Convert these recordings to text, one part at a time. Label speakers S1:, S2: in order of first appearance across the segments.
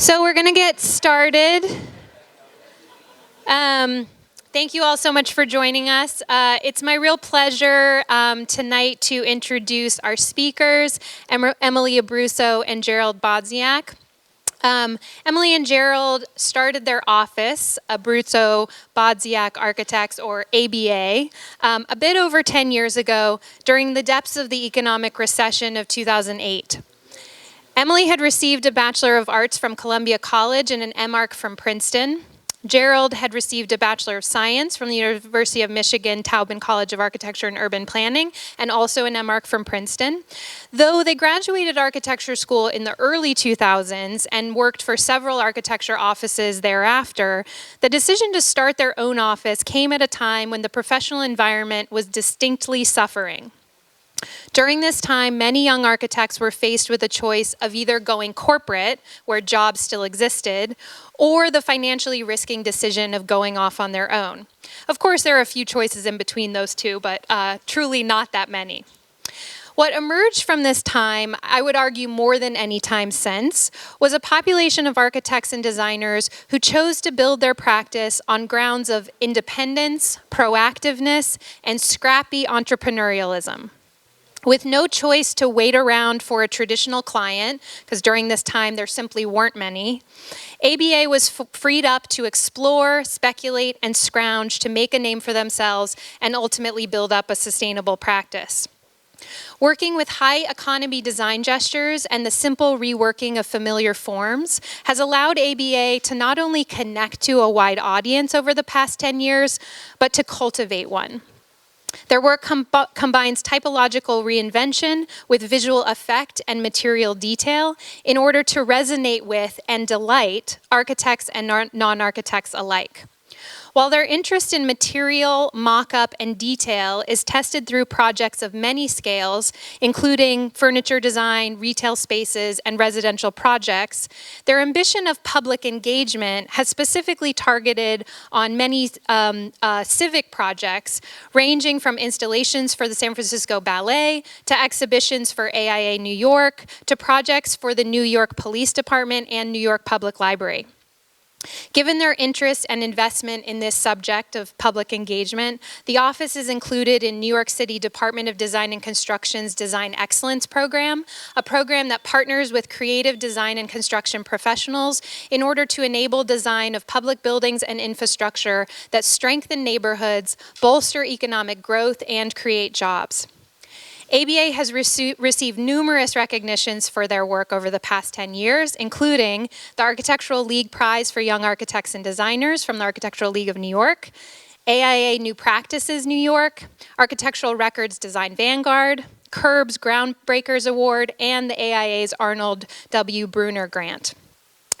S1: So we're going to get started. Thank you all so much for joining us. It's my real pleasure tonight to introduce our speakers, Emily Abruzzo and Gerald Bodziak. Emily and Gerald started their office, Abruzzo Bodziak Architects, or ABA, a bit over 10 years ago during the depths of the economic recession of 2008. Emily had received a Bachelor of Arts from Columbia College and an MArch from Princeton. Gerald had received a Bachelor of Science from the University of Michigan Taubman College of Architecture and Urban Planning, and also an MArch from Princeton. Though they graduated architecture school in the early 2000s and worked for several architecture offices thereafter, the decision to start their own office came at a time when the professional environment was distinctly suffering. During this time, many young architects were faced with a choice of either going corporate, where jobs still existed, or the financially risking decision of going off on their own. Of course, there are a few choices in between those two, but truly not that many. What emerged from this time, I would argue more than any time since, was a population of architects and designers who chose to build their practice on grounds of independence, proactiveness, and scrappy entrepreneurialism. With no choice to wait around for a traditional client, because during this time there simply weren't many, ABA was freed up to explore, speculate, and scrounge to make a name for themselves and ultimately build up a sustainable practice. Working with high economy design gestures and the simple reworking of familiar forms has allowed ABA to not only connect to a wide audience over the past 10 years, but to cultivate one. Their work combines typological reinvention with visual effect and material detail in order to resonate with and delight architects and non-architects alike. While their interest in material, mock-up, and detail is tested through projects of many scales, including furniture design, retail spaces, and residential projects, their ambition of public engagement has specifically targeted on many civic projects, ranging from installations for the San Francisco Ballet, to exhibitions for AIA New York, to projects for the New York Police Department and New York Public Library. Given their interest and investment in this subject of public engagement, the office is included in New York City Department of Design and Construction's Design Excellence Program, a program that partners with creative design and construction professionals in order to enable design of public buildings and infrastructure that strengthen neighborhoods, bolster economic growth, and create jobs. ABA has received numerous recognitions for their work over the past 10 years, including the Architectural League Prize for Young Architects and Designers from the Architectural League of New York, AIA New Practices New York, Architectural Records Design Vanguard, Curb's Groundbreakers Award, and the AIA's Arnold W. Bruner Grant.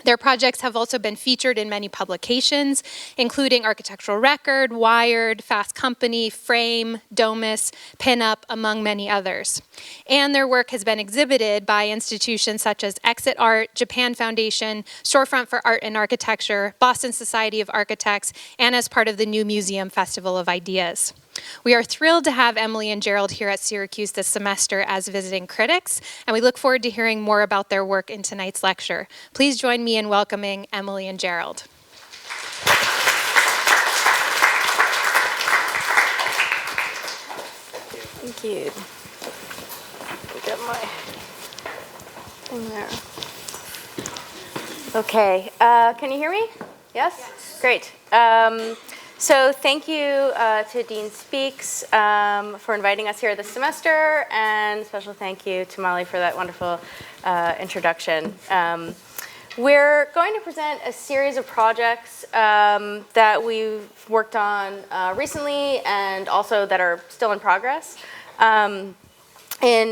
S1: Their projects have also been featured in many publications, including Architectural Record, Wired, Fast Company, Frame, Domus, Pinup, among many others. And their work has been exhibited by institutions such as Exit Art, Japan Foundation, Storefront for Art and Architecture, Boston Society of Architects, and as part of the New Museum Festival of Ideas. We are thrilled to have Emily and Gerald here at Syracuse this semester as visiting critics, and we look forward to hearing more about their work in tonight's lecture. Please join me in welcoming Emily and Gerald.
S2: Thank you. Get my thing there. Okay, can you hear me? Yes? Great. So thank you to Dean Speaks for inviting us here this semester, and special thank you to Molly for that wonderful introduction. We're going to present a series of projects that we've worked on recently and also that are still in progress in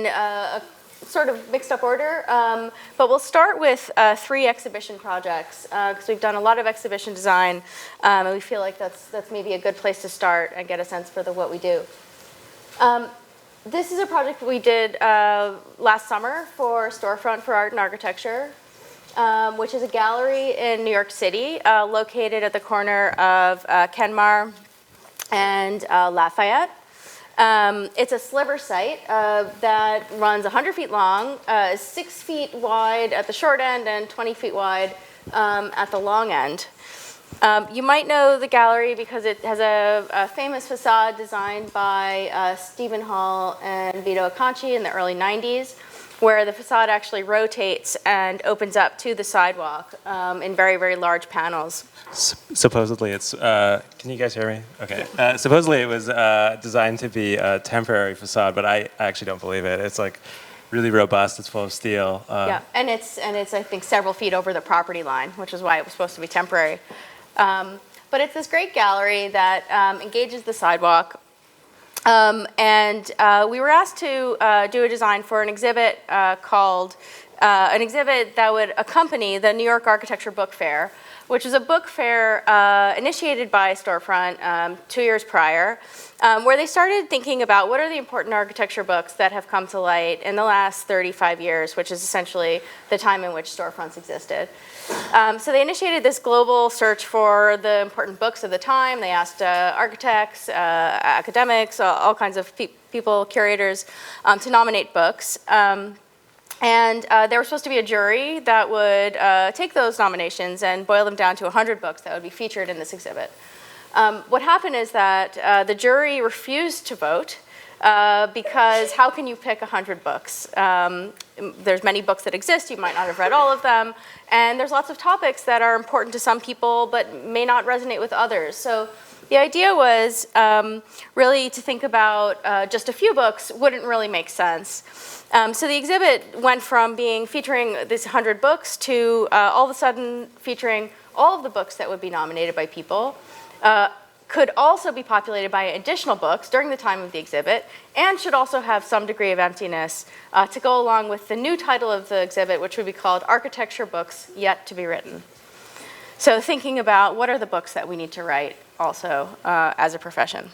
S2: a sort of mixed up order, but we'll start with 3 exhibition projects because we've done a lot of exhibition design, and we feel like that's maybe a good place to start and get a sense for what we do. This is a project we did last summer for Storefront for Art and Architecture, which is a gallery in New York City located at the corner of Kenmar and Lafayette. It's a sliver site that runs 100 feet long, 6 feet wide at the short end and 20 feet wide at the long end. You might know the gallery because it has a famous facade designed by Stephen Holl and Vito Acconci in the early 90s, where the facade actually rotates and opens up to the sidewalk in very, very large panels.
S3: Supposedly it's, can you guys hear me? Okay. Supposedly it was designed to be a temporary facade, but I actually don't believe it. It's like really robust, it's full of steel.
S2: Yeah, and it's I think several feet over the property line, which is why it was supposed to be temporary. But it's this great gallery that engages the sidewalk. And we were asked to do a design for an exhibit called, an exhibit that would accompany the New York Architecture Book Fair, which is a book fair initiated by Storefront 2 years prior, where they started thinking about what are the important architecture books that have come to light in the last 35 years, which is essentially the time in which Storefronts existed. So they initiated this global search for the important books of the time. They asked architects, academics, all kinds of people, curators, to nominate books. And there was supposed to be a jury that would take those nominations and boil them down to 100 books that would be featured in this exhibit. What happened is that the jury refused to vote because how can you pick 100 books? There's many books that exist, you might not have read all of them, and there's lots of topics that are important to some people but may not resonate with others. So the idea was really to think about just a few books wouldn't really make sense. So the exhibit went from featuring these 100 books to all of a sudden featuring all of the books that would be nominated by people, could also be populated by additional books during the time of the exhibit, and should also have some degree of emptiness to go along with the new title of the exhibit, which would be called Architecture Books Yet to Be Written. So thinking about what are the books that we need to write also as a profession.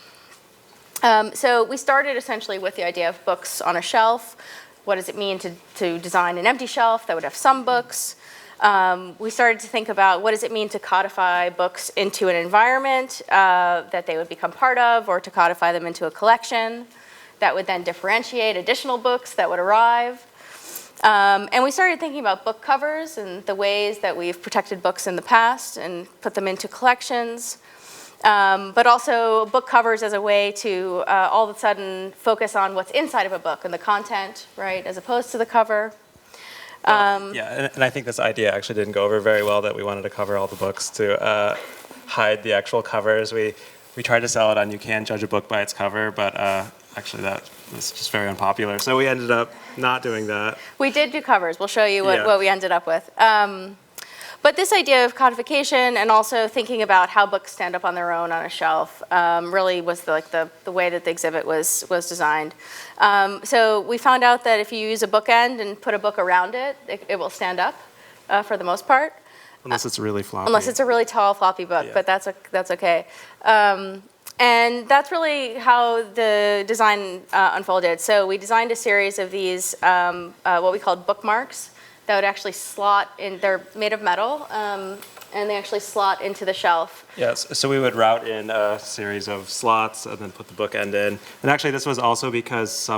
S2: So we started essentially with the idea of books on a shelf. What does it mean to design an empty shelf that would have some books? We started to think about what does it mean to codify books into an environment that they would become part of, or to codify them into a collection that would then differentiate additional books that would arrive. And we started thinking about book covers and the ways that we've protected books in the past and put them into collections. But also book covers as a way to all of a sudden focus on what's inside of a book and the content, right, as opposed to the cover.
S3: Yeah, and I think this idea actually didn't go over very well, that we wanted to cover all the books to hide the actual covers. We tried to sell it on you can't judge a book by its cover, but actually that was just very unpopular. So we ended up not doing that.
S2: We did do covers. We'll show you what we ended up with. But this idea of codification and also thinking about how books stand up on their own on a shelf really was the way that the exhibit was designed. So we found out that if you use a bookend and put a book around it, it will stand up for the most part.
S3: Unless it's really floppy.
S2: Unless it's a really tall, floppy book, but that's okay. And that's really how the design unfolded. So we designed a series of these, what we called bookmarks, that would actually slot in. They're made of metal, and they actually slot into the shelf.
S3: Yes, so we would route in a series of slots and then put the bookend in. And actually this was also because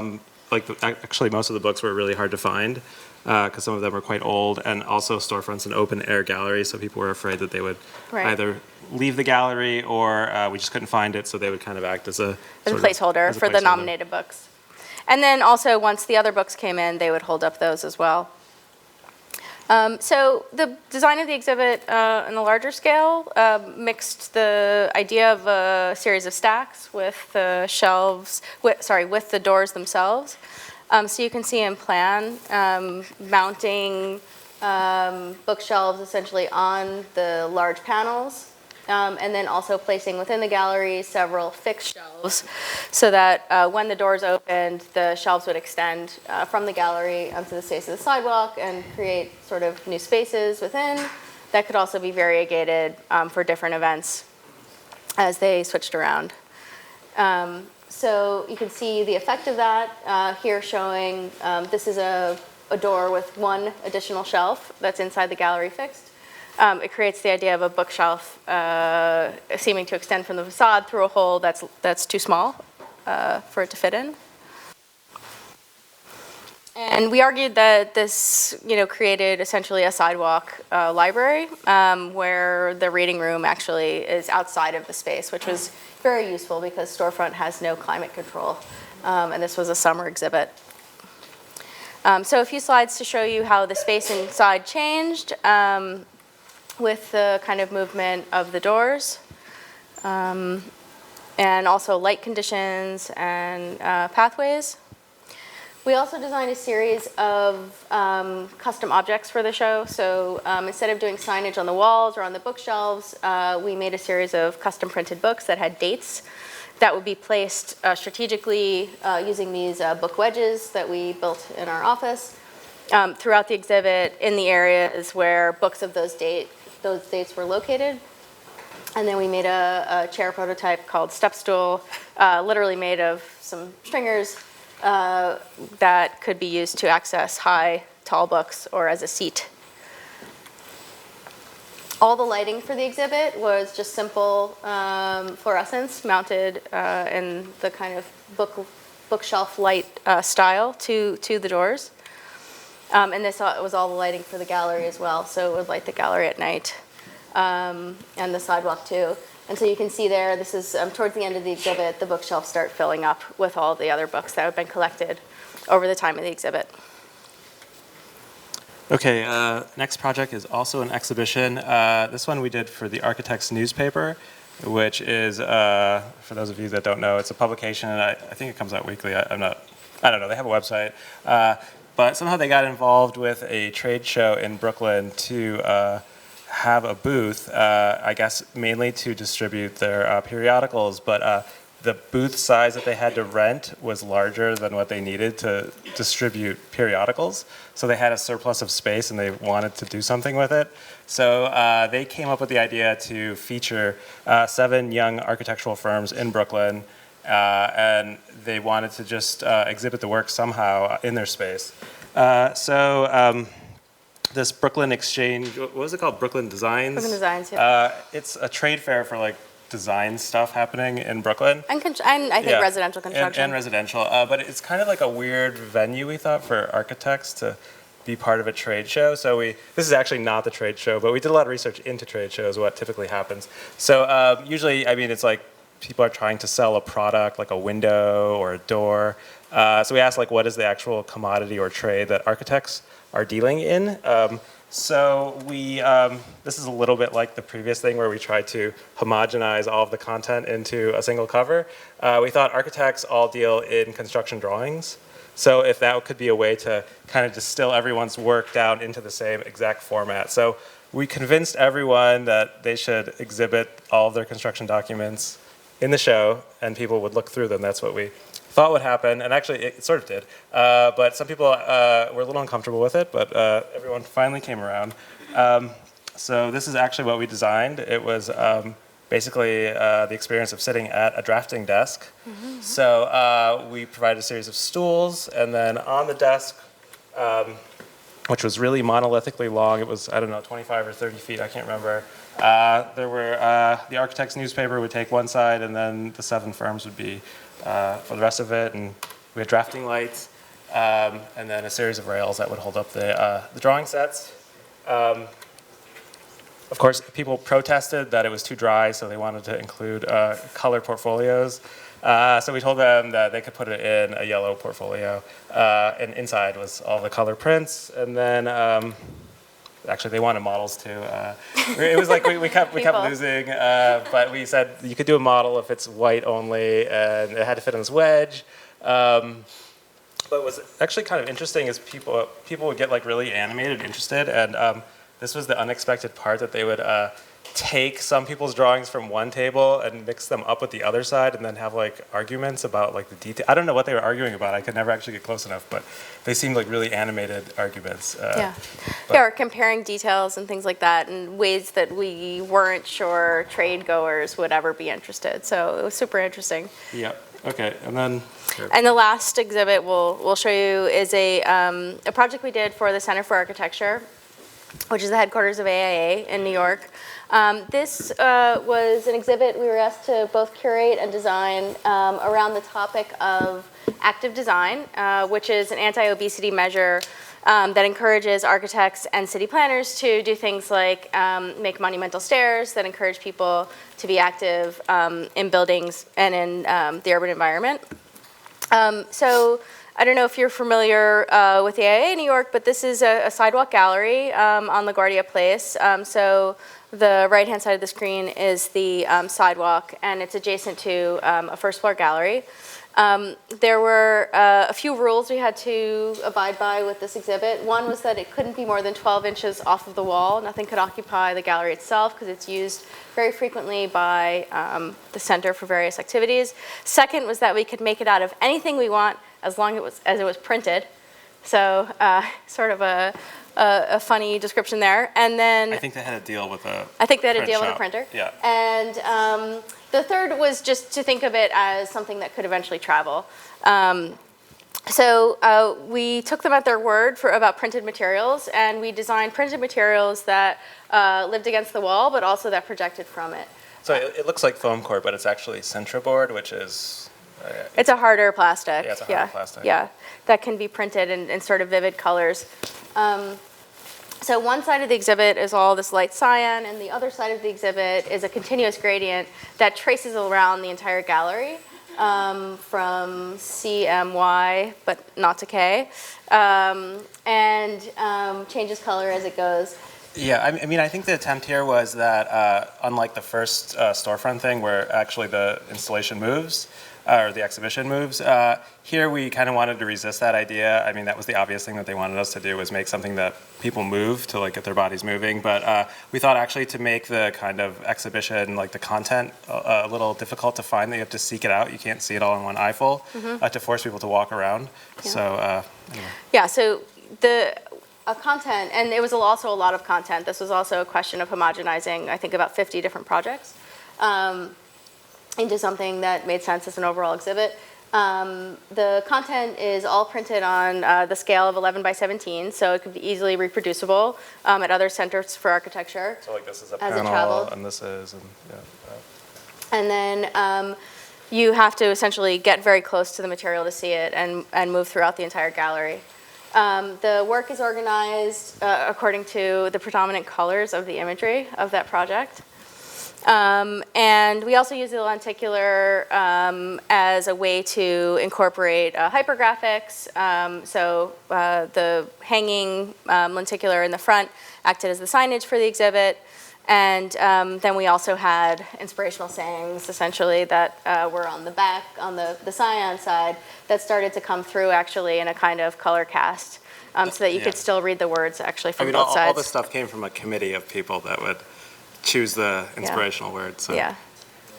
S3: actually most of the books were really hard to find, because some of them were quite old, and also Storefront's an open air gallery, so people were afraid that they would either leave the gallery or we just couldn't find it, so they would kind of act as a
S2: placeholder for the nominated books. And then also once the other books came in, they would hold up those as well. So the design of the exhibit on a larger scale mixed the idea of a series of stacks with the shelves, with the doors themselves. So you can see in plan mounting bookshelves essentially on the large panels, and then also placing within the gallery several fixed shelves so that when the doors opened, the shelves would extend from the gallery onto the space of the sidewalk and create sort of new spaces within that could also be variegated for different events as they switched around. So you can see the effect of that here showing this is a door with one additional shelf that's inside the gallery fixed. It creates the idea of a bookshelf seeming to extend from the facade through a hole that's too small for it to fit in. And we argued that this, created essentially a sidewalk library where the reading room actually is outside of the space, which was very useful because Storefront has no climate control. And this was a summer exhibit. So a few slides to show you how the space inside changed with the kind of movement of the doors. And also light conditions and pathways. We also designed a series of custom objects for the show. So instead of doing signage on the walls or on the bookshelves, we made a series of custom printed books that had dates that would be placed strategically using these book wedges that we built in our office throughout the exhibit in the areas where books of those dates were located. And then we made a chair prototype called Step Stool, literally made of some stringers that could be used to access high, tall books or as a seat. All the lighting for the exhibit was just simple fluorescents mounted in the kind of bookshelf light style to the doors. And this was all the lighting for the gallery as well, so it would light the gallery at night and the sidewalk too. And so you can see there, this is towards the end of the exhibit, the bookshelves start filling up with all the other books that have been collected over the time of the exhibit.
S3: Okay, next project is also an exhibition. This one we did for the Architects newspaper, which is, for those of you that don't know, it's a publication, and I think it comes out weekly. I don't know, they have a website. But somehow they got involved with a trade show in Brooklyn to have a booth, I guess mainly to distribute their periodicals, but the booth size that they had to rent was larger than what they needed to distribute periodicals. So they had a surplus of space and they wanted to do something with it. So they came up with the idea to feature 7 young architectural firms in Brooklyn, and they wanted to just exhibit the work somehow in their space. This Brooklyn Exchange, what was it called? Brooklyn Designs?
S2: Brooklyn Designs, yeah.
S3: It's a trade fair for like design stuff happening in Brooklyn.
S2: And I think residential construction.
S3: And residential, but it's kind of like a weird venue, we thought, for architects to be part of a trade show. So this is actually not the trade show, but we did a lot of research into trade shows, what typically happens. So usually, it's like people are trying to sell a product, like a window or a door. So we asked, what is the actual commodity or trade that architects are dealing in? This is a little bit like the previous thing where we tried to homogenize all of the content into a single cover. We thought architects all deal in construction drawings. So if that could be a way to kind of distill everyone's work down into the same exact format. So we convinced everyone that they should exhibit all of their construction documents in the show, and people would look through them. That's what we thought would happen, and actually it sort of did. But some people were a little uncomfortable with it, but everyone finally came around. So this is actually what we designed. It was basically the experience of sitting at a drafting desk. Mm-hmm. So we provided a series of stools, and then on the desk, which was really monolithically long, it was, 25 or 30 feet, I can't remember. There were, the Architects newspaper would take one side, and then the 7 firms would be for the rest of it, and we had drafting lights, and then a series of rails that would hold up the drawing sets. Of course, people protested that it was too dry, so they wanted to include color portfolios. So we told them that they could put it in a yellow portfolio, and inside was all the color prints, and then actually they wanted models too. It was like we kept losing, but we said you could do a model if it's white only, and it had to fit in this wedge. But what was actually kind of interesting is people would get really animated, interested, and this was the unexpected part, that they would take some people's drawings from one table and mix them up with the other side, and then have arguments about the detail. I don't know what they were arguing about. I could never actually get close enough, but they seemed like really animated arguments.
S2: Or comparing details and things like that in ways that we weren't sure trade goers would ever be interested. So it was super interesting.
S3: Yeah. Okay. And then. Sure.
S2: And the last exhibit we'll show you is a project we did for the Center for Architecture, which is the headquarters of AIA in New York. This was an exhibit we were asked to both curate and design around the topic of active design, which is an anti-obesity measure that encourages architects and city planners to do things like make monumental stairs that encourage people to be active in buildings and in the urban environment. So I don't know if you're familiar with the AIA in New York, but this is a sidewalk gallery on LaGuardia Place. So the right-hand side of the screen is the sidewalk, and it's adjacent to a first-floor gallery. There were a few rules we had to abide by with this exhibit. One was that it couldn't be more than 12 inches off of the wall. Nothing could occupy the gallery itself because it's used very frequently by the center for various activities. Second was that we could make it out of anything we want as long as it was printed. So sort of a funny description there. And then
S3: I think they had a deal with a
S2: printer.
S3: Yeah.
S2: And the third was just to think of it as something that could eventually travel. So we took them at their word about printed materials, and we designed printed materials that lived against the wall, but also that projected from it.
S3: So it looks like foam core, but it's actually Centraboard, which is...
S2: it's a harder plastic.
S3: Yeah, it's a harder plastic.
S2: Yeah, that can be printed in sort of vivid colors. So one side of the exhibit is all this light cyan, and the other side of the exhibit is a continuous gradient that traces around the entire gallery from CMY, but not to K, and changes color as it goes.
S3: Yeah, I mean, I think the attempt here was that unlike the first storefront thing where actually the installation moves, or the exhibition moves, here we kind of wanted to resist that idea. I mean, that was the obvious thing that they wanted us to do, was make something that people move to like get their bodies moving. But we thought actually to make the kind of exhibition, like the content, a little difficult to find. That you have to seek it out. You can't see it all in one eyeful to force people to walk around. Yeah. So anyway.
S2: Yeah, so the content, and it was also a lot of content. This was also a question of homogenizing, I think, about 50 different projects into something that made sense as an overall exhibit. The content is all printed on the scale of 11 by 17, so it could be easily reproducible at other centers for architecture.
S3: So like this is a
S2: as
S3: panel, and this is, and yeah.
S2: And then you have to essentially get very close to the material to see it and move throughout the entire gallery. The work is organized according to the predominant colors of the imagery of that project. And we also use the lenticular as a way to incorporate hypergraphics. So the hanging lenticular in the front acted as the signage for the exhibit. And then we also had inspirational sayings, essentially, that were on the back, on the cyan side, that started to come through, actually, in a kind of color cast, so that you could still read the words, actually, from both sides.
S3: All this stuff came from a committee of people that would choose the inspirational words. So.
S2: Yeah.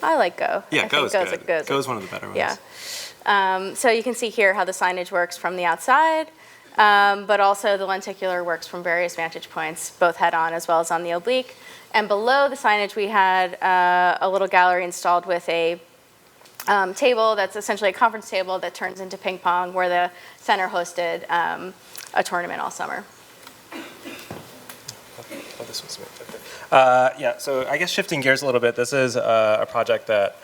S2: I like Go.
S3: Yeah, Go is good.
S2: Go
S3: is one of the better ones.
S2: Yeah. So you can see here how the signage works from the outside, but also the lenticular works from various vantage points, both head-on as well as on the oblique. And below the signage, we had a little gallery installed with a table that's essentially a conference table that turns into ping pong, where the center hosted a tournament all summer.
S3: Oh, this one's yeah, so I guess shifting gears a little bit, this is a project that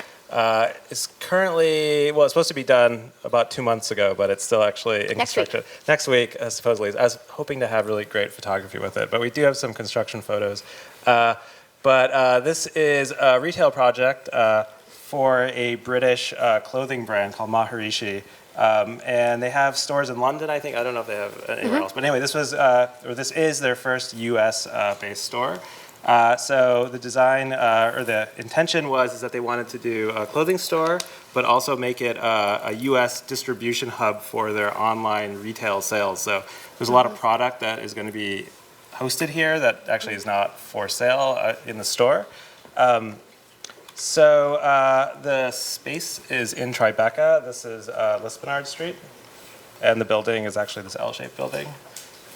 S3: is currently, well, it's supposed to be done about 2 months ago, but it's still actually in construction. Next week, supposedly. I was hoping to have really great photography with it, but we do have some construction photos. But this is a retail project for a British clothing brand called Maharishi. And they have stores in London, I think. I don't know if they have anywhere else. But anyway, this is their first US based store. So the design or the intention is that they wanted to do a clothing store, but also make it a US distribution hub for their online retail sales. So there's a lot of product that is going to be hosted here that actually is not for sale in the store. So the space is in Tribeca. This is Lispenard Street, and the building is actually this L-shaped building.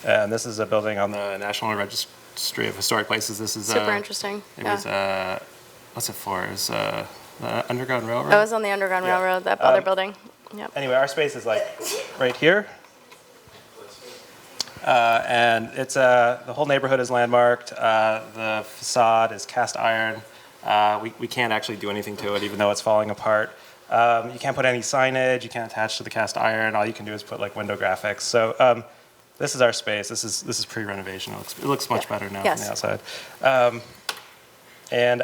S3: And this is a building on the National Registry of Historic Places. This is
S2: super interesting.
S3: It was what's it for? It was the Underground Railroad.
S2: That was on the Underground Railroad. That other building. Yep.
S3: Anyway, our space is like right here. And it's the whole neighborhood is landmarked. The facade is cast iron. We can't actually do anything to it, even though it's falling apart. You can't put any signage. You can't attach to the cast iron. All you can do is put like window graphics. So this is our space. This is pre-renovation. It looks much better now from the outside. And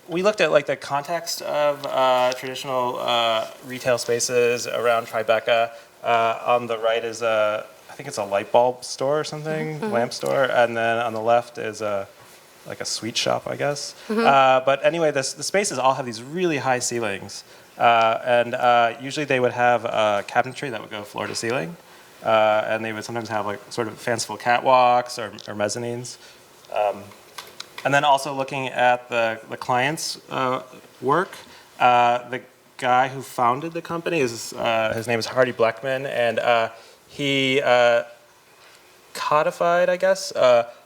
S3: we looked at like the context of traditional retail spaces around Tribeca. On the right is I think it's a light bulb store or something, lamp store, and then on the left is like a sweet shop, I guess. But anyway, the spaces all have these really high ceilings, and usually they would have cabinetry that would go floor to ceiling, and they would sometimes have like sort of fanciful catwalks or mezzanines. And then also looking at the client's work, the guy who founded the company his name is Hardy Bleckman, and he codified, I guess,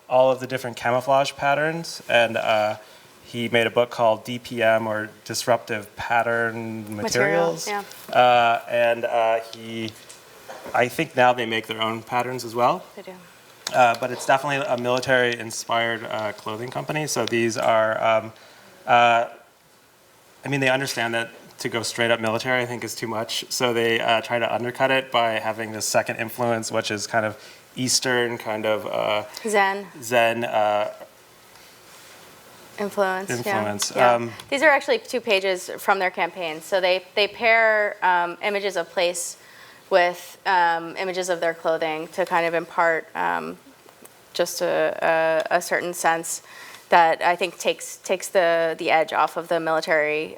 S3: all of the different camouflage patterns, and he made a book called DPM, or Disruptive Pattern Materials. And I think now they make their own patterns as well.
S2: They do.
S3: But it's definitely a military-inspired clothing company. So these are, I mean, they understand that to go straight up military, I think, is too much. So they try to undercut it by having this second influence, which is kind of Eastern, kind of Zen influence.
S2: Yeah. These are actually 2 pages from their campaign. So they pair images of place with images of their clothing to kind of impart just a certain sense that I think takes the edge off of the military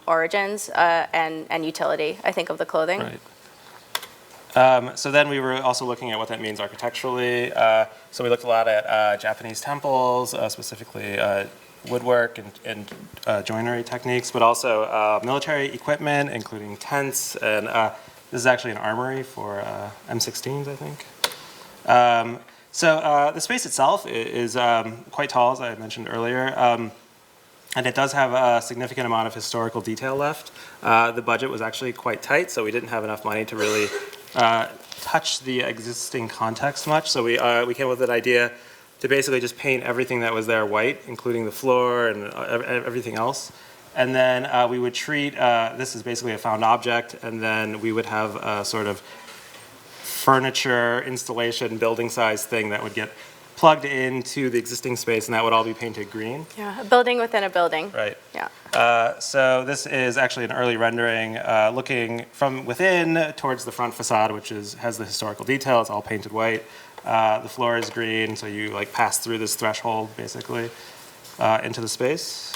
S2: origins and utility, I think, of the clothing.
S3: Right. So then we were also looking at what that means architecturally. So we looked a lot at Japanese temples, specifically woodwork and joinery techniques, but also military equipment, including tents. And this is actually an armory for M16s, I think. So the space itself is quite tall, as I mentioned earlier, and it does have a significant amount of historical detail left. The budget was actually quite tight, so we didn't have enough money to really touch the existing context much. So we came up with an idea to basically just paint everything that was there white, including the floor and everything else. And then we would treat, this is basically a found object, and then we would have a sort of furniture installation building size thing that would get plugged into the existing space, and that would all be painted green.
S2: Yeah, a building within a building.
S3: Right.
S2: Yeah.
S3: So this is actually an early rendering looking from within towards the front facade, which has the historical detail. It's all painted white. The floor is green, so you like pass through this threshold basically into the space.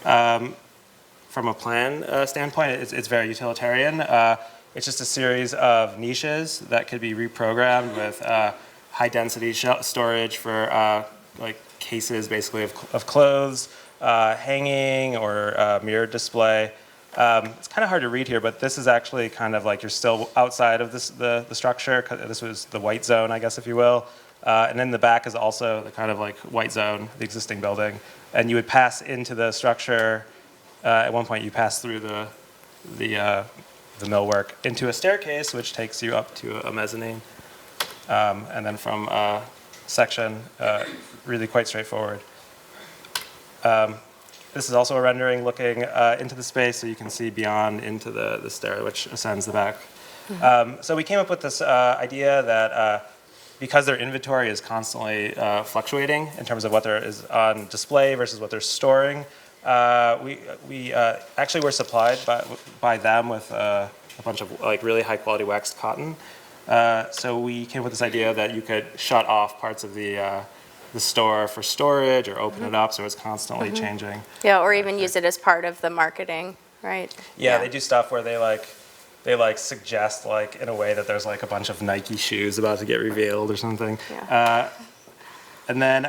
S3: From a plan standpoint, it's very utilitarian. It's just a series of niches that could be reprogrammed with high density storage for like cases basically of clothes, hanging or mirror display. It's kind of hard to read here, but this is actually kind of like you're still outside of the structure. This was the white zone, I guess, if you will. And then the back is also the kind of like white zone, the existing building. And you would pass into the structure. At one point, you pass through the millwork into a staircase, which takes you up to a mezzanine. And then from section, really quite straightforward. This is also a rendering looking into the space, so you can see beyond into the stair, which ascends the back. So we came up with this idea that because their inventory is constantly fluctuating in terms of what there is on display versus what they're storing, we actually were supplied by them with a bunch of like really high quality waxed cotton. So we came up with this idea that you could shut off parts of the store for storage or open it up so it's constantly changing.
S2: Yeah, or even use it as part of the marketing, right?
S3: Yeah, they do stuff where they suggest like in a way that there's like a bunch of Nike shoes about to get revealed or something.
S2: Yeah.
S3: And then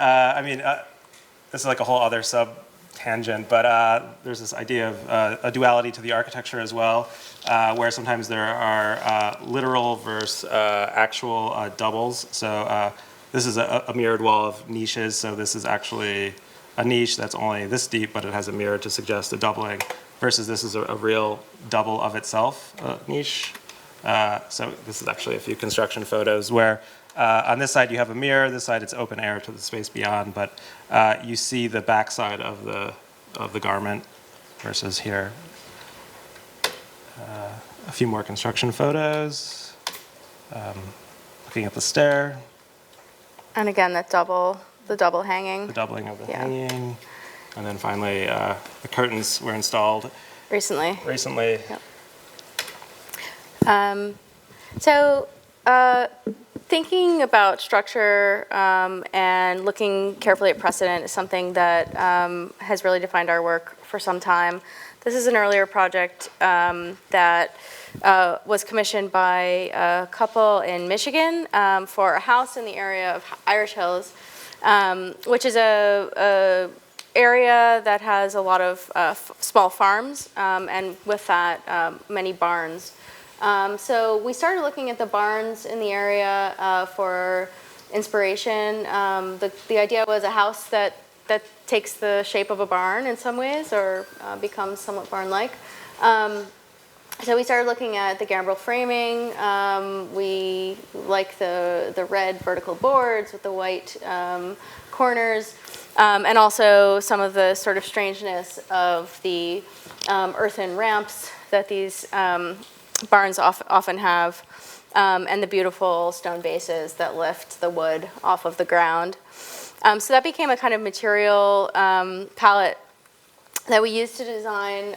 S3: this is like a whole other tangent, but there's this idea of a duality to the architecture as well, where sometimes there are literal versus actual doubles. So this is a mirrored wall of niches, so this is actually a niche that's only this deep, but it has a mirror to suggest a doubling, versus this is a real double of itself niche. So this is actually a few construction photos where On this side, you have a mirror. This side, it's open air to the space beyond. But you see the backside of the garment versus here. A few more construction photos. Looking at the stair.
S2: And again, the double hanging.
S3: The doubling of the hanging. And then finally, the curtains were installed
S2: Recently.
S3: Yep.
S2: So thinking about structure and looking carefully at precedent is something that has really defined our work for some time. This is an earlier project that was commissioned by a couple in Michigan for a house in the area of Irish Hills, which is a area that has a lot of small farms, and with that, many barns. So we started looking at the barns in the area for inspiration. The idea was a house that takes the shape of a barn in some ways, or becomes somewhat barn-like. So we started looking at the gambrel framing. We like the red vertical boards with the white corners, and also some of the sort of strangeness of the earthen ramps that these barns often have, and the beautiful stone bases that lift the wood off of the ground. So that became a kind of material palette that we used to design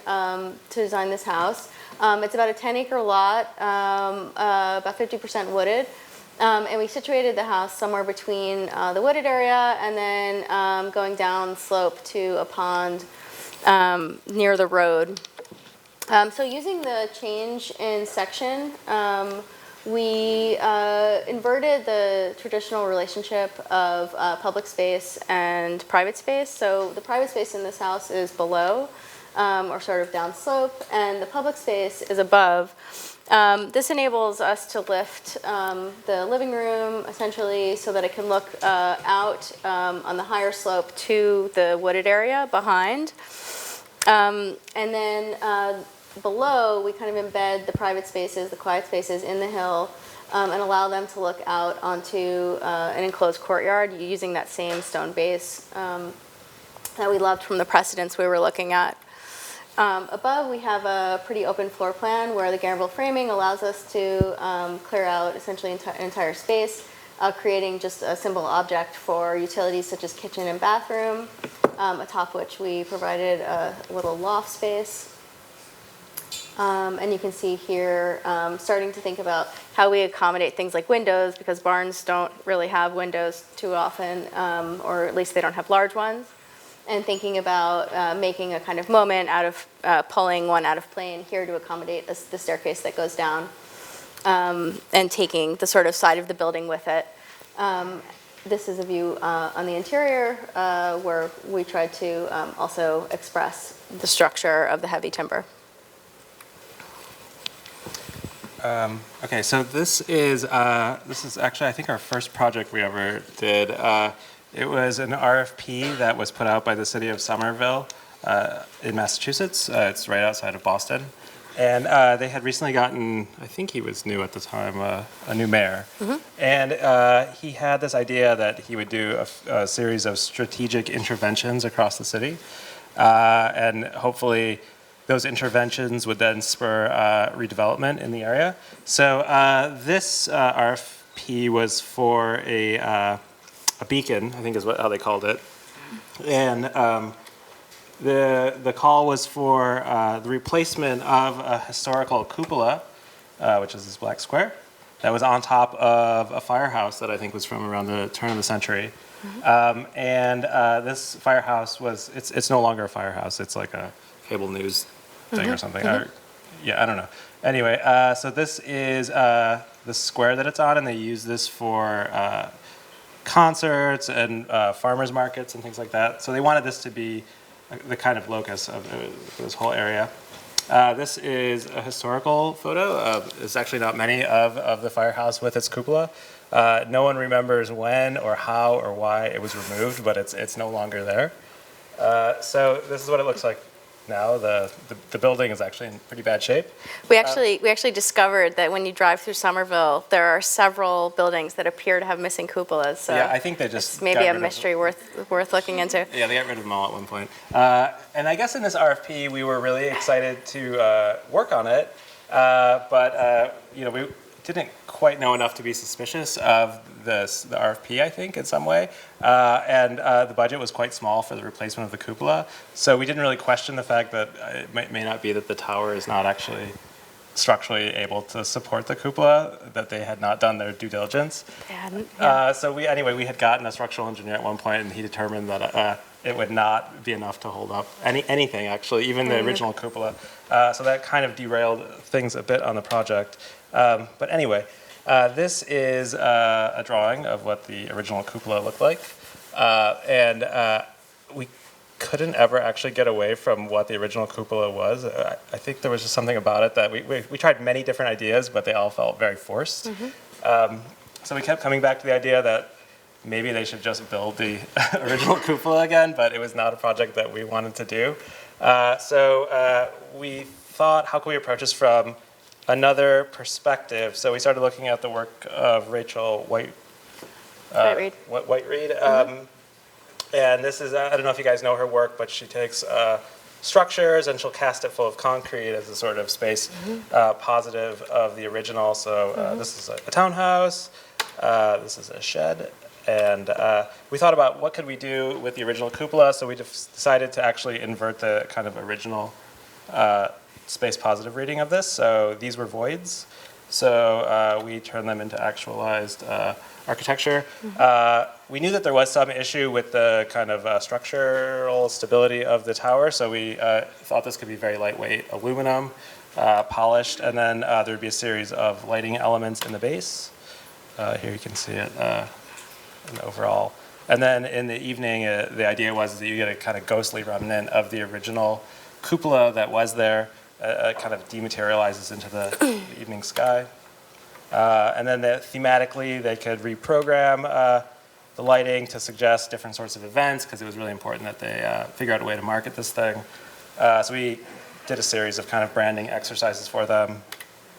S2: this house. It's about a 10-acre lot, about 50% wooded. And we situated the house somewhere between the wooded area and then going down slope to a pond near the road. So using the change in section, we inverted the traditional relationship of public space and private space. So the private space in this house is below, or sort of down slope, and the public space is above. This enables us to lift the living room essentially so that it can look out on the higher slope to the wooded area behind. And then below, we kind of embed the private spaces, the quiet spaces in the hill, and allow them to look out onto an enclosed courtyard using that same stone base that we loved from the precedents we were looking at. Above, we have a pretty open floor plan where the gambrel framing allows us to clear out essentially an entire space, creating just a simple object for utilities such as kitchen and bathroom, atop which we provided a little loft space. And you can see here, starting to think about how we accommodate things like windows, because barns don't really have windows too often, or at least they don't have large ones. And thinking about making a kind of moment out of pulling one out of plane here to accommodate the staircase that goes down, and taking the sort of side of the building with it. This is a view on the interior where we tried to also express the structure of the heavy timber.
S3: Okay, so this is actually, I think, our first project we ever did. It was an RFP that was put out by the city of Somerville in Massachusetts. It's right outside of Boston. And they had recently gotten, I think he was new at the time, a new mayor. Mm-hmm. And he had this idea that he would do a series of strategic interventions across the city. And hopefully those interventions would then spur redevelopment in the area. So this RFP was for a beacon, I think is how they called it. And the call was for the replacement of a historical cupola, which is this black square, that was on top of a firehouse that I think was from around the turn of the century. Mm-hmm. And this firehouse it's no longer a firehouse, it's like a cable news thing mm-hmm. or something. Mm-hmm. I don't know. Anyway, so this is the square that it's on, and they use this for concerts and farmers markets and things like that. So they wanted this to be the kind of locus of this whole area. This is a historical photo. There's actually not many of the firehouse with its cupola. No one remembers when or how or why it was removed, but it's no longer there. So this is what it looks like now. The building is actually in pretty bad shape.
S2: We actually discovered that when you drive through Somerville, there are several buildings that appear to have missing cupolas. So
S3: Yeah, I think they just
S2: it's maybe a mystery worth looking into.
S3: Yeah, they got rid of them all at one point. And I guess in this RFP, we were really excited to work on it, but we didn't quite know enough to be suspicious of the RFP, I think, in some way. And the budget was quite small for the replacement of the cupola. So we didn't really question the fact that it may not be that the tower is not actually structurally able to support the cupola, that they had not done their due diligence. So we had gotten a structural engineer at one point, and he determined that it would not be enough to hold up anything, actually, even the original cupola. So that kind of derailed things a bit on the project. But anyway, this is a drawing of what the original cupola looked like. And we couldn't ever actually get away from what the original cupola was. I think there was just something about it that we tried many different ideas, but they all felt very forced. So we kept coming back to the idea that maybe they should just build the original cupola again, but it was not a project that we wanted to do. So we thought, how can we approach this from another perspective? So we started looking at the work of Rachel White-Reed. And this is, I don't know if you guys know her work, but she takes structures and she'll cast it full of concrete as a sort of space positive of the original. So this is a townhouse, this is a shed. And we thought about what could we do with the original cupola, so we decided to actually invert the kind of original space positive reading of this. So these were voids. So we turned them into actualized architecture. We knew that there was some issue with the kind of structural stability of the tower, so we thought this could be very lightweight aluminum, polished, and then there would be a series of lighting elements in the base. Here you can see it in the overall. And then in the evening, the idea was that you get a kind of ghostly remnant of the original cupola that was there. Kind of dematerializes into the evening sky. And then thematically, they could reprogram the lighting to suggest different sorts of events, because it was really important that they figure out a way to market this thing. So we did a series of kind of branding exercises for them.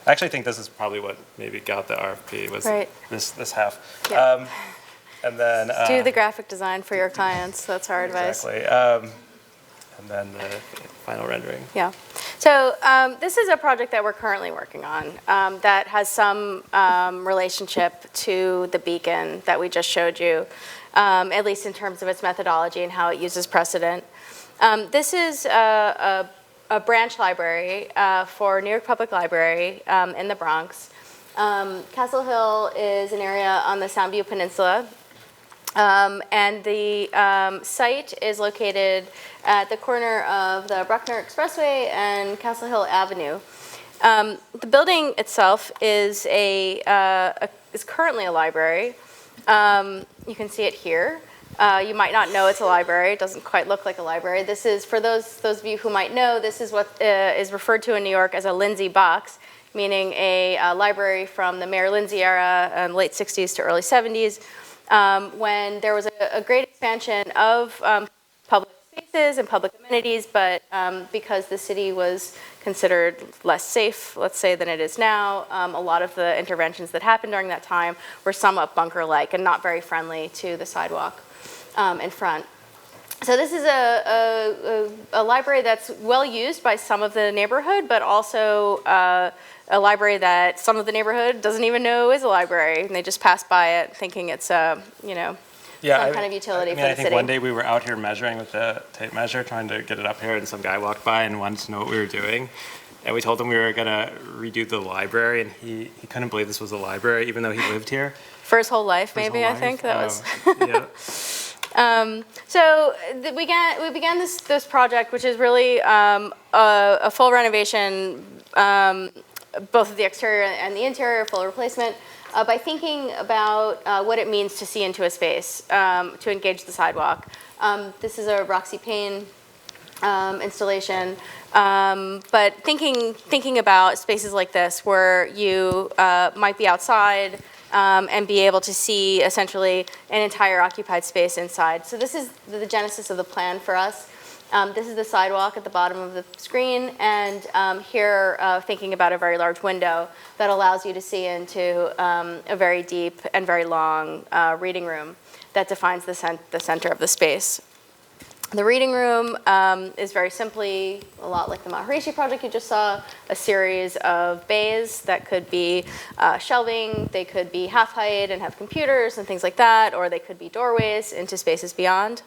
S3: I actually think this is probably what maybe got the RFP, was this half.
S2: Yeah.
S3: And then
S2: do the graphic design for your clients. That's our advice.
S3: Exactly. And then the final rendering.
S2: Yeah. So this is a project that we're currently working on that has some relationship to the beacon that we just showed you, at least in terms of its methodology and how it uses precedent. This is a branch library for New York Public Library in the Bronx. Castle Hill is an area on the Soundview Peninsula. And the site is located at the corner of the Bruckner Expressway and Castle Hill Avenue. The building itself is currently a library. You can see it here. You might not know it's a library. It doesn't quite look like a library. This is, for those of you who might know, this is what is referred to in New York as a Lindsay box, meaning a library from the Mayor Lindsay era, late 60s to early 70s. When there was a great expansion of public spaces and public amenities, but because the city was considered less safe, let's say, than it is now, a lot of the interventions that happened during that time were somewhat bunker-like and not very friendly to the sidewalk in front. So this is a library that's well used by some of the neighborhood, but also a library that some of the neighborhood doesn't even know is a library, and they just pass by it thinking it's some kind of utility for the city.
S3: I think one day we were out here measuring with the tape measure, trying to get it up here, and some guy walked by and wanted to know what we were doing. And we told him we were going to redo the library, and he couldn't believe this was a library, even though he lived here.
S2: For his whole life, maybe, I think. That was.
S3: Yeah.
S2: So we began this project, which is really a full renovation, both of the exterior and the interior, full replacement, by thinking about what it means to see into a space, to engage the sidewalk. This is a Roxy Payne installation, but thinking about spaces like this where you might be outside and be able to see essentially an entire occupied space inside. So this is the genesis of the plan for us. This is the sidewalk at the bottom of the screen, and here thinking about a very large window that allows you to see into a very deep and very long reading room that defines the center of the space. The reading room is very simply, a lot like the Maharishi project you just saw, a series of bays that could be shelving, they could be half height and have computers and things like that, or they could be doorways into spaces beyond.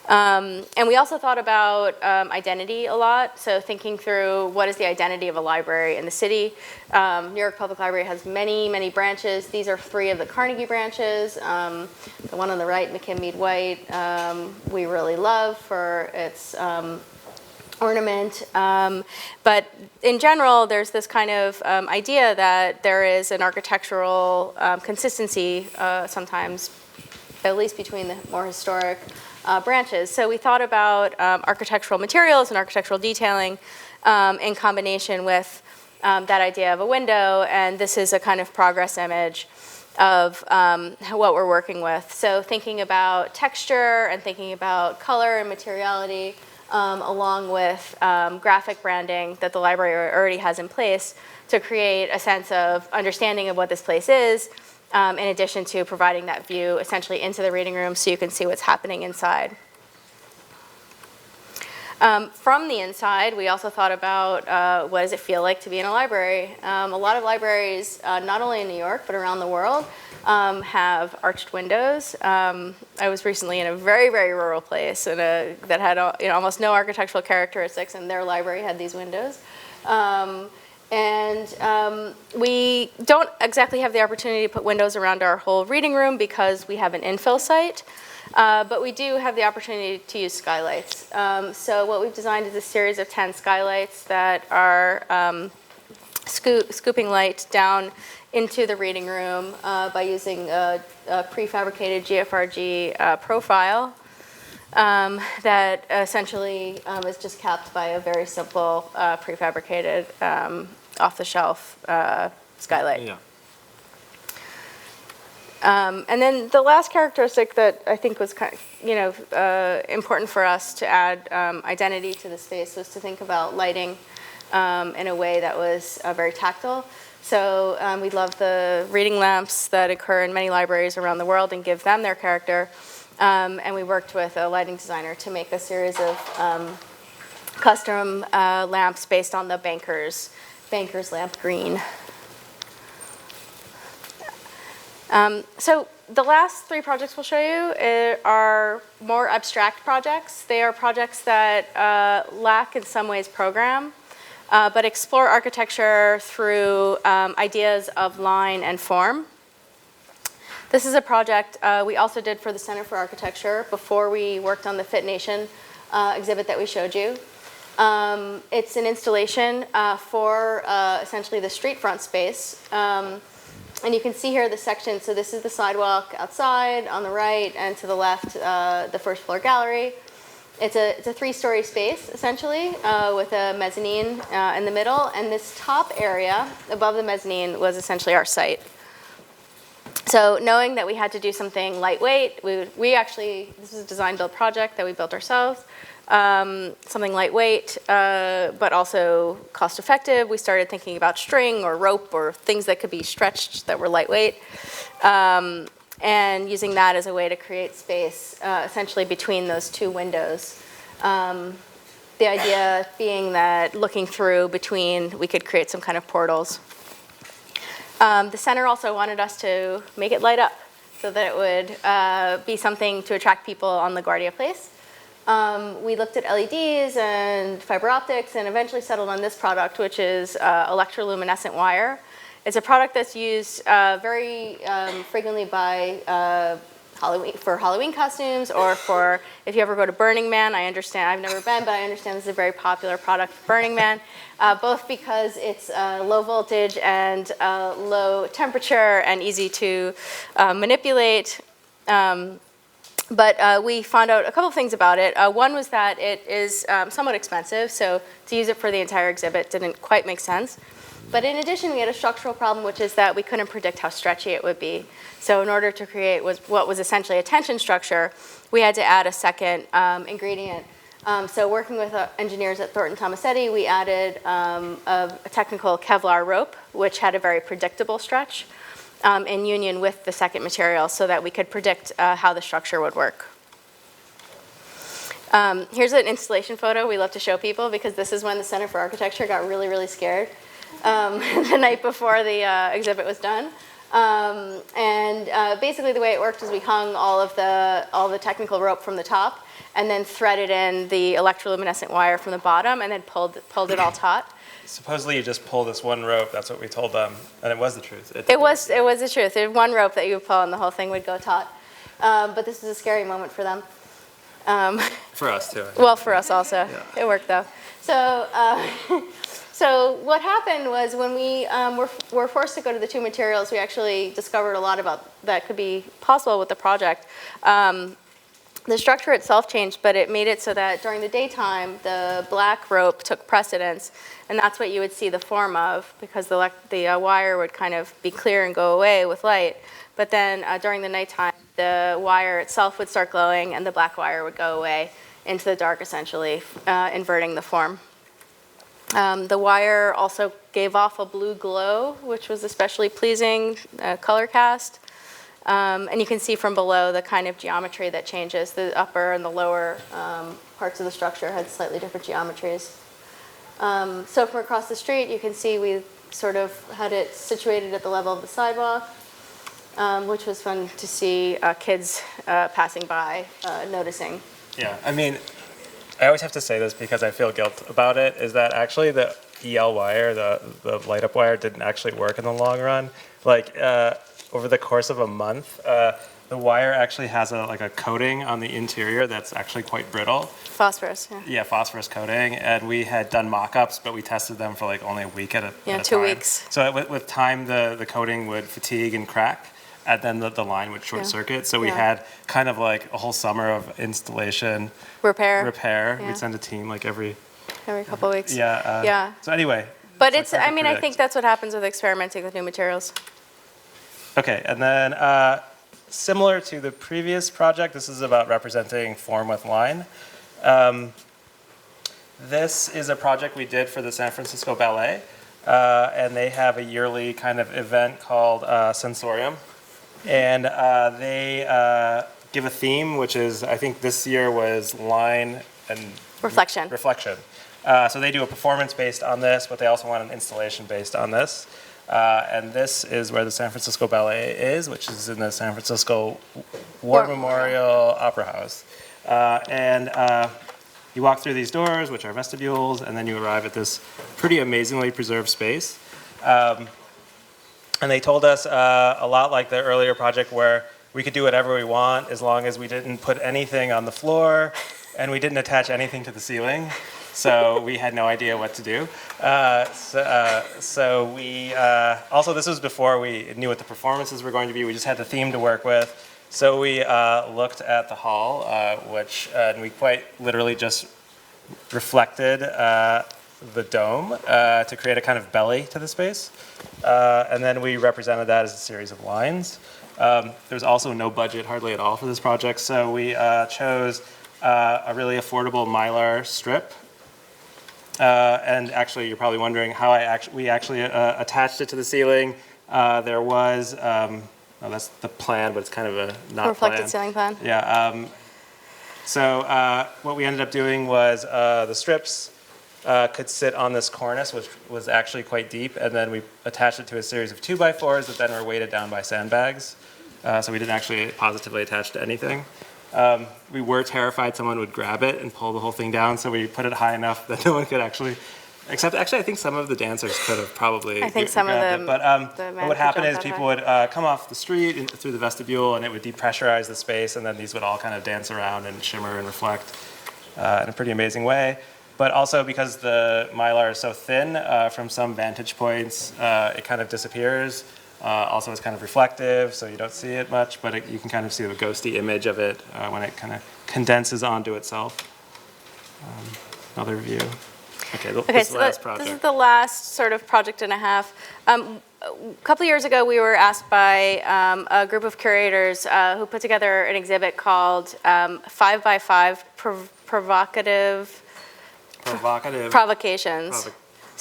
S2: And we also thought about identity a lot, so thinking through what is the identity of a library in the city. New York Public Library has many, many branches. These are 3 of the Carnegie branches. The one on the right, McKim-Mead-White, we really love for its ornament. But in general, there's this kind of idea that there is an architectural consistency sometimes, at least between the more historic branches. So we thought about architectural materials and architectural detailing in combination with that idea of a window, and this is a kind of progress image of what we're working with. So thinking about texture and thinking about color and materiality along with graphic branding that the library already has in place to create a sense of understanding of what this place is, in addition to providing that view essentially into the reading room so you can see what's happening inside. From the inside, we also thought about what does it feel like to be in a library. A lot of libraries, not only in New York, but around the world, have arched windows. I was recently in a very, very rural place that had almost no architectural characteristics, and their library had these windows. And we don't exactly have the opportunity to put windows around our whole reading room because we have an infill site, but we do have the opportunity to use skylights. So what we've designed is a series of 10 skylights that are scooping light down into the reading room by using a prefabricated GFRG profile that essentially is just capped by a very simple prefabricated off-the-shelf skylight.
S3: Yeah.
S2: And then the last characteristic that I think was important for us to add identity to the space was to think about lighting in a way that was very tactile. So we love the reading lamps that occur in many libraries around the world and give them their character. And we worked with a lighting designer to make a series of custom lamps based on the Banker's lamp green. So the last 3 projects we'll show you are more abstract projects. They are projects that lack in some ways program, but explore architecture through ideas of line and form. This is a project we also did for the Center for Architecture before we worked on the Fit Nation exhibit that we showed you. It's an installation for essentially the street front space. And you can see here the section. So this is the sidewalk outside on the right, and to the left, the first floor gallery. It's a 3-story space, essentially, with a mezzanine in the middle. And this top area above the mezzanine was essentially our site. So knowing that we had to do something lightweight, this is a design-build project that we built ourselves. Something lightweight, but also cost-effective. We started thinking about string or rope or things that could be stretched that were lightweight, and using that as a way to create space essentially between those 2 windows. The idea being that looking through between, we could create some kind of portals. The center also wanted us to make it light up so that it would be something to attract people on LaGuardia Place. We looked at LEDs and fiber optics and eventually settled on this product, which is electroluminescent wire. It's a product that's used very frequently by Halloween costumes, or for if you ever go to Burning Man. I understand, I've never been, but I understand this is a very popular product for Burning Man, both because it's low voltage and low temperature and easy to manipulate. But we found out a couple of things about it. One was that it is somewhat expensive, so to use it for the entire exhibit didn't quite make sense. But in addition, we had a structural problem, which is that we couldn't predict how stretchy it would be. So in order to create what was essentially a tension structure, we had to add a second ingredient. So working with engineers at Thornton Tomasetti, we added a technical Kevlar rope, which had a very predictable stretch in union with the second material so that we could predict how the structure would work. Here's an installation photo we love to show people because this is when the Center for Architecture got really, really scared the night before the exhibit was done. Basically the way it worked is we hung all the technical rope from the top and then threaded in the electroluminescent wire from the bottom and then pulled it all taut.
S3: Supposedly you just pull this one rope, that's what we told them, and it was the truth.
S2: It was the truth. There was one rope that you would pull and the whole thing would go taut. But this was a scary moment for them.
S3: For us too.
S2: Well, for us also.
S3: Yeah.
S2: It worked though. So, so what happened was when we were forced to go to the two materials, we actually discovered a lot about that could be possible with the project. The structure itself changed, but it made it so that during the daytime, the black rope took precedence, and that's what you would see the form of, because the wire would kind of be clear and go away with light. But then during the nighttime, the wire itself would start glowing, and the black wire would go away into the dark, essentially, inverting the form. The wire also gave off a blue glow, which was especially pleasing, color cast. And you can see from below the kind of geometry that changes. The upper and the lower parts of the structure had slightly different geometries. So from across the street, you can see we sort of had it situated at the level of the sidewalk, which was fun to see kids passing by, noticing.
S3: Yeah, I mean, I always have to say this because I feel guilt about it, is that actually the EL wire, the light up wire, didn't actually work in the long run. Like, over the course of a month, the wire actually has a coating on the interior that's actually quite brittle.
S2: Phosphorus, yeah.
S3: Yeah, phosphorus coating, and we had done mock-ups, but we tested them for only a week at a
S2: Yeah,
S3: at a
S2: 2
S3: time.
S2: weeks.
S3: So with time, the coating would fatigue and crack, and then the line would short circuit. So we had kind of a whole summer of installation,
S2: Repair.
S3: repair.
S2: Yeah.
S3: We'd send a team every
S2: couple of weeks.
S3: Yeah.
S2: Yeah.
S3: So anyway.
S2: But
S3: it's hard to
S2: I
S3: predict.
S2: think that's what happens with experimenting with new materials.
S3: Okay, and then similar to the previous project, this is about representing form with line. This is a project we did for the San Francisco Ballet, and they have a yearly kind of event called Sensorium. And they give a theme, which is, I think this year was line and
S2: Reflection.
S3: reflection. So they do a performance based on this, but they also want an installation based on this. And this is where the San Francisco Ballet is, which is in the San Francisco War Memorial Opera House. You walk through these doors, which are vestibules, and then you arrive at this pretty amazingly preserved space. And they told us a lot like the earlier project where we could do whatever we want as long as we didn't put anything on the floor and we didn't attach anything to the ceiling. So we had no idea what to do. So we, also this was before we knew what the performances were going to be. We just had the theme to work with. So we looked at the Holl, which and we quite literally just reflected the dome to create a kind of belly to the space. And then we represented that as a series of lines. There's also no budget hardly at all for this project. So we chose a really affordable Mylar strip. And actually, you're probably wondering how we actually attached it to the ceiling. There was, well, that's the plan, but it's kind of a not
S2: Reflected
S3: plan.
S2: ceiling plan.
S3: Yeah. So what we ended up doing was the strips could sit on this cornice, which was actually quite deep, and then we attached it to a series of 2x4s that then were weighted down by sandbags. So we didn't actually positively attach to anything. We were terrified someone would grab it and pull the whole thing down, so we put it high enough that no one could actually, except actually I think some of the dancers could have probably
S2: I think some of
S3: grabbed
S2: them.
S3: it. But what would happen is people would come off the street through the vestibule, and it would depressurize the space, and then these would all kind of dance around and shimmer and reflect in a pretty amazing way. But also because the Mylar is so thin, from some vantage points, it kind of disappears. Also, it's kind of reflective, so you don't see it much, but you can kind of see the ghosty image of it when it kind of condenses onto itself. Another view. Okay,
S2: Okay,
S3: this
S2: so
S3: last
S2: this
S3: project.
S2: is the last sort of project and a half. A couple years ago, we were asked by a group of curators who put together an exhibit called 5x5 Provocative Provocations.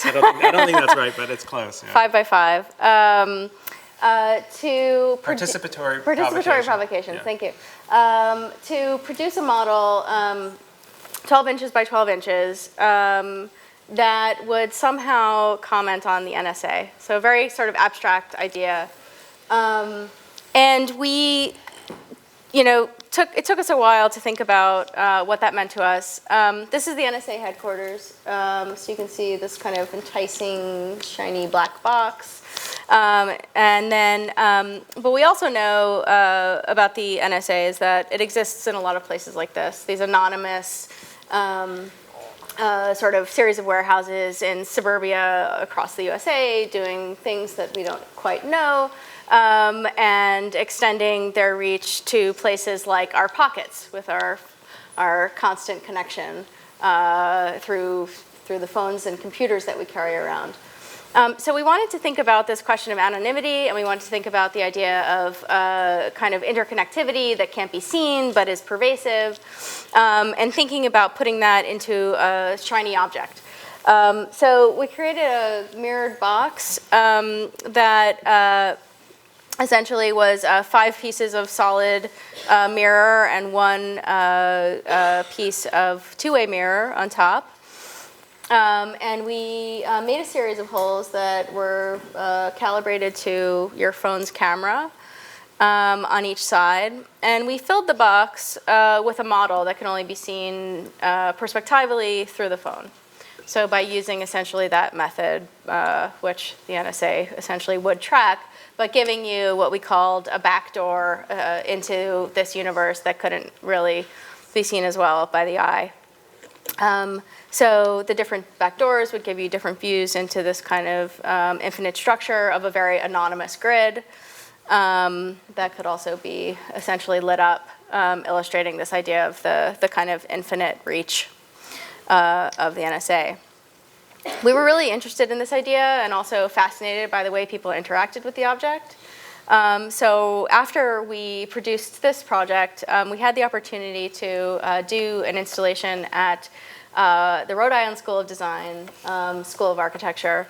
S3: I don't think that's right, but it's close. Yeah.
S2: 5x5. To
S3: Participatory
S2: provocations.
S3: Yeah.
S2: Thank you. To produce a model 12 inches by 12 inches that would somehow comment on the NSA. So a very sort of abstract idea. And we, it took us a while to think about what that meant to us. This is the NSA headquarters. So you can see this kind of enticing, shiny black box. And then, but we also know about the NSA is that it exists in a lot of places like this. These anonymous sort of series of warehouses in suburbia across the USA doing things that we don't quite know, and extending their reach to places like our pockets with our constant connection through the phones and computers that we carry around. So we wanted to think about this question of anonymity, and we wanted to think about the idea of kind of interconnectivity that can't be seen but is pervasive, and thinking about putting that into a shiny object. So we created a mirrored box that essentially was 5 pieces of solid mirror and 1 piece of two-way mirror on top. And we made a series of holes that were calibrated to your phone's camera on each side. And we filled the box with a model that can only be seen prospectively through the phone. So by using essentially that method, which the NSA essentially would track, but giving you what we called a backdoor into this universe that couldn't really be seen as well by the eye. So the different backdoors would give you different views into this kind of infinite structure of a very anonymous grid that could also be essentially lit up, illustrating this idea of the kind of infinite reach of the NSA. We were really interested in this idea and also fascinated by the way people interacted with the object. So after we produced this project, we had the opportunity to do an installation at the Rhode Island School of Design, School of Architecture.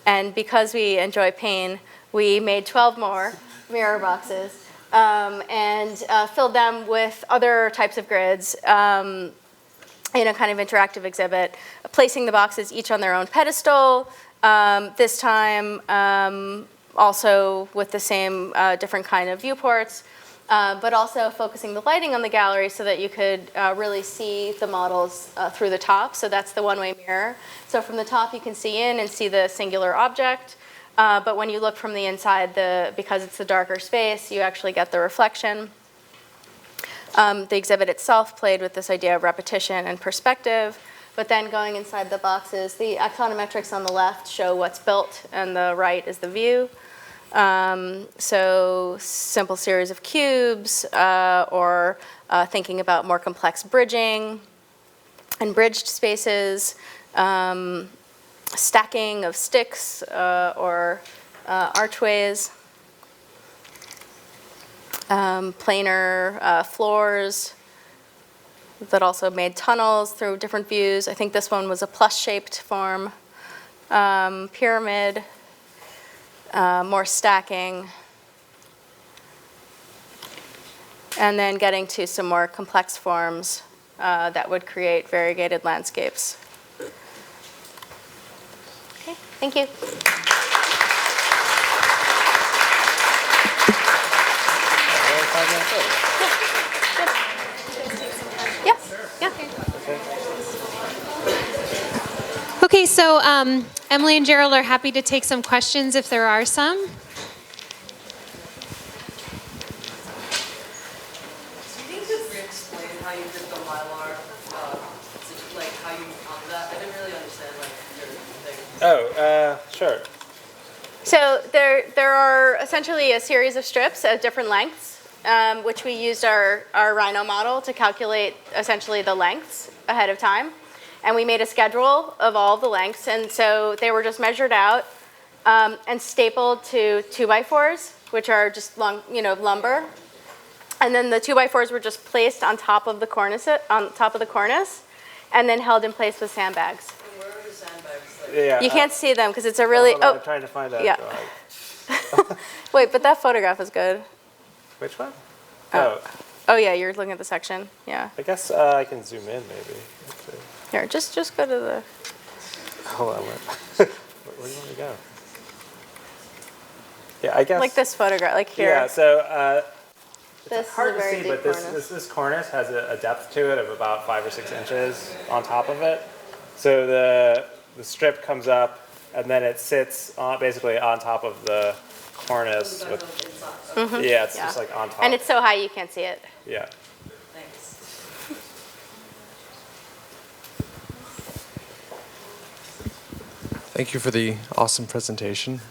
S2: And because we enjoy pain, we made 12 more mirror boxes and filled them with other types of grids in a kind of interactive exhibit, placing the boxes each on their own pedestal, this time also with the same different kind of viewports, but also focusing the lighting on the gallery so that you could really see the models through the top. So that's the one-way mirror. So from the top you can see in and see the singular object, but when you look from the inside, because it's a darker space, you actually get the reflection. The exhibit itself played with this idea of repetition and perspective, but then going inside the boxes, the axonometrics on the left show what's built and the right is the view. So simple series of cubes or thinking about more complex bridging and bridged spaces, stacking of sticks or archways, planar floors that also made tunnels through different views. I think this one was a plus-shaped form, pyramid, more stacking, and then getting to some more complex forms that would create variegated landscapes. Okay, thank you.
S1: Okay, so Emily and Gerald are happy to take some questions if there are some.
S4: Do you think you could re-explain how you did the Mylar, like how you found that? I didn't really understand your thing.
S3: Sure.
S2: So there are essentially a series of strips at different lengths, which we used our Rhino model to calculate essentially the lengths ahead of time. And we made a schedule of all the lengths, and so they were just measured out and stapled to 2x4s, which are just long, lumber. And then the 2x4s were just placed on top of the cornice, and then held in place with sandbags.
S4: And where are the sandbags? Like,
S3: Yeah,
S2: You can't see them because it's a really.
S3: hold on, I'm trying to find that.
S2: Yeah. Wait, but that photograph is good.
S3: Which one? Oh,
S2: Oh yeah, you're looking at the section. Yeah.
S3: I guess I can zoom in maybe. Let's see.
S2: Here, just go to the.
S3: Hold on, where do you want to go? Yeah, I guess.
S2: Like this photograph, like here.
S3: Yeah, so
S2: This
S3: it's hard
S2: is a
S3: to
S2: very
S3: see,
S2: deep
S3: but
S2: cornice.
S3: this cornice has a depth to it of about 5 or 6 inches on top of it. So the strip comes up, and then it sits basically on top of the cornice. With, yeah, it's just like on top.
S2: And it's so high you can't see it.
S3: Yeah.
S4: Thanks.
S5: Thank you for the awesome presentation.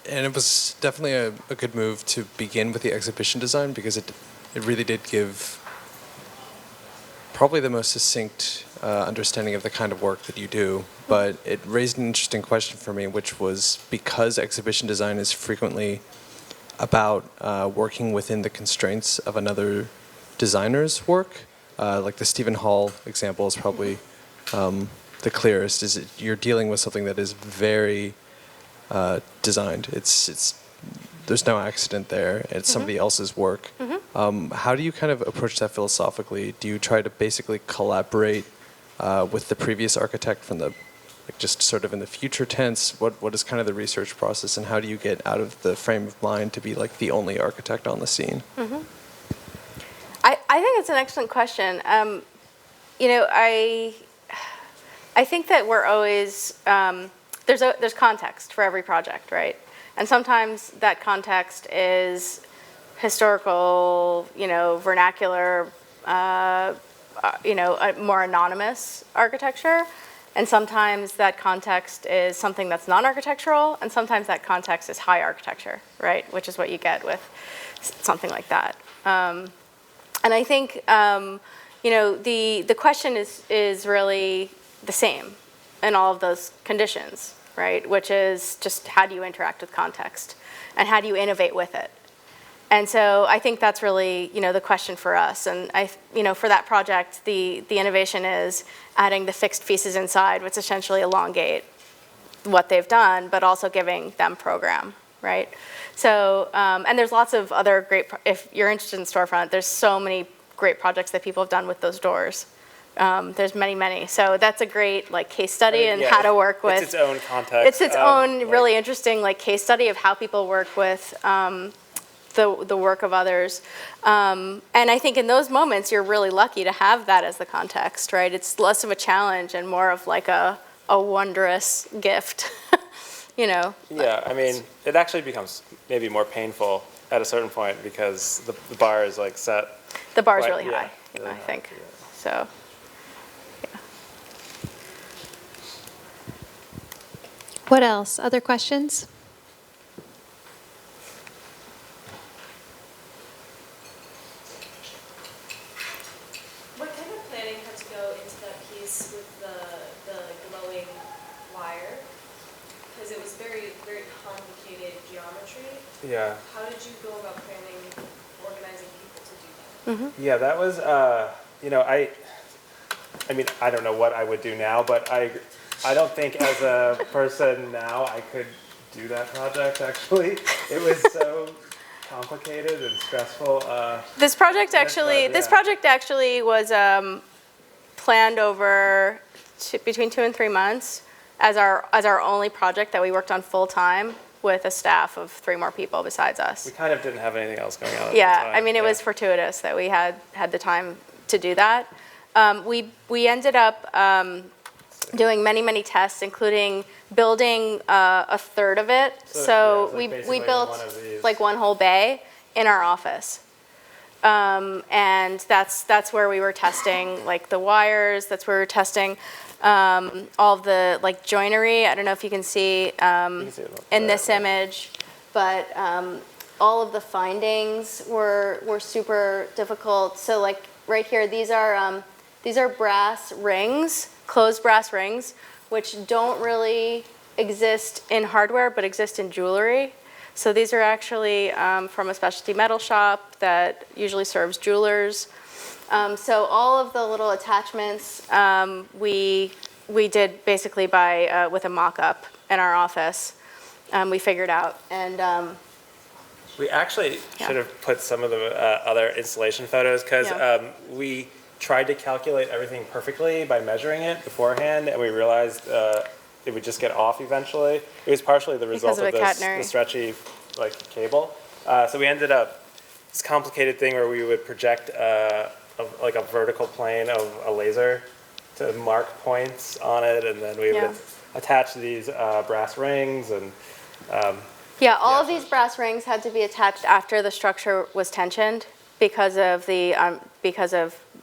S5: And it was definitely a good move to begin with the exhibition design because it really did give probably the most succinct understanding of the kind of work that you do. But it raised an interesting question for me, which was because exhibition design is frequently about working within the constraints of another designer's work, like the Stephen Holl example is probably the clearest, is you're dealing with something that is very designed. There's no accident there. It's somebody else's work. How do you kind of approach that philosophically? Do you try to basically collaborate with the previous architect from the, like just sort of in the future tense? What is kind of the research process, and how do you get out of the frame of mind to be like the only architect on the scene?
S2: I think it's an excellent question. I think that we're always there's context for every project, right? And sometimes that context is historical, vernacular, more anonymous architecture. And sometimes that context is something that's non-architectural, and sometimes that context is high architecture, right? Which is what you get with something like that. And I think, the question is really the same in all of those conditions, right? Which is just how do you interact with context and how do you innovate with it? And so I think that's really, the question for us. And for that project, the innovation is adding the fixed pieces inside, which essentially elongate what they've done, but also giving them program, right? So, and there's lots of other great, if you're interested in Storefront, there's so many great projects that people have done with those doors. There's many. So that's a great case study in how to work with.
S3: It's its own context.
S2: It's its own really interesting case study of how people work with the work of others. And I think in those moments, you're really lucky to have that as the context, right? It's less of a challenge and more of a wondrous gift,
S3: Yeah, I mean, it actually becomes maybe more painful at a certain point because the bar is set.
S2: The bar is
S3: Right,
S2: really
S3: yeah,
S2: high,
S3: really
S2: I
S3: high,
S2: think.
S3: yeah.
S2: So, yeah.
S1: What else? Other questions?
S6: What kind of planning had to go into that piece with the glowing wire? Because it was very, very complicated geometry.
S3: Yeah.
S6: How did you go about planning, organizing people to do that?
S3: Yeah, that was, I mean, I don't know what I would do now, but I don't think as a person now I could do that project, actually. It was so complicated and stressful.
S2: This project actually was planned over between 2 and 3 months as our only project that we worked on full time with a staff of 3 more people besides us.
S3: We kind of didn't have anything else going on at the
S2: Yeah,
S3: time.
S2: I mean, it was fortuitous that we had the time to do that. We ended up doing many tests, including building a third of it. So
S3: yeah, it's
S2: we
S3: basically
S2: built
S3: one of these.
S2: one whole bay in our office. And that's where we were testing the wires. That's where we were testing all of the joinery. I don't know if you can see in this image, but all of the findings were super difficult. So right here, these are These are brass rings, closed brass rings, which don't really exist in hardware, but exist in jewelry. So these are actually from a specialty metal shop that usually serves jewelers. So all of the little attachments we did basically by with a mock-up in our office. We figured out, and
S3: We actually
S2: Yeah.
S3: should have put some of the other installation photos because
S2: Yeah.
S3: we tried to calculate everything perfectly by measuring it beforehand, and we realized it would just get off eventually. It was partially the result
S2: of
S3: of
S2: the
S3: this,
S2: catenary.
S3: the stretchy cable. So we ended up this complicated thing where we would project like a vertical plane of a laser to mark points on it, and then we
S2: Yeah.
S3: would attach these brass rings and.
S2: yeah, all of
S3: Yeah.
S2: these brass rings had to be attached after the structure was tensioned because of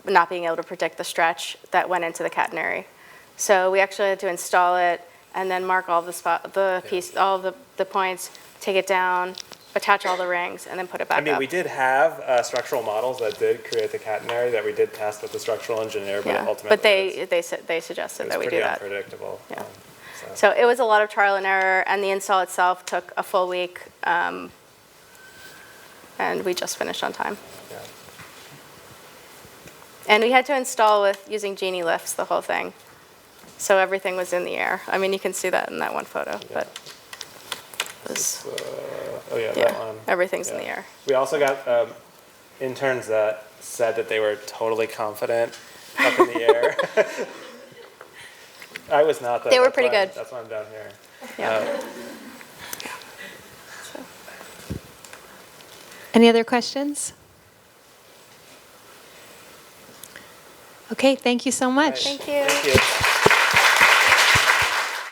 S2: not being able to predict the stretch that went into the catenary. So we actually had to install it and then mark all all the points, take it down, attach all the rings, and then put it back
S3: I mean,
S2: up.
S3: we did have structural models that did create the catenary that we did test with the structural engineer, but
S2: Yeah,
S3: ultimately
S2: but they suggested
S3: it
S2: that
S3: was
S2: we do
S3: pretty
S2: that.
S3: unpredictable.
S2: Yeah. So it was a lot of trial and error, and the install itself took a full week, and we just finished on time.
S3: Yeah.
S2: And we had to install using genie lifts, the whole thing. So everything was in the air. I mean, you can see that in that one photo, but it was,
S3: Oh yeah,
S2: yeah,
S3: that one.
S2: everything's in
S3: Yeah.
S2: the air.
S3: We also got interns that said that they were totally confident up in the air. I was not, though.
S2: They were
S3: That's
S2: pretty
S3: why-
S2: good.
S3: That's why I'm down here.
S2: Yeah.
S1: Any other questions? Okay, thank you so much.
S2: Thank you.
S3: Thank you.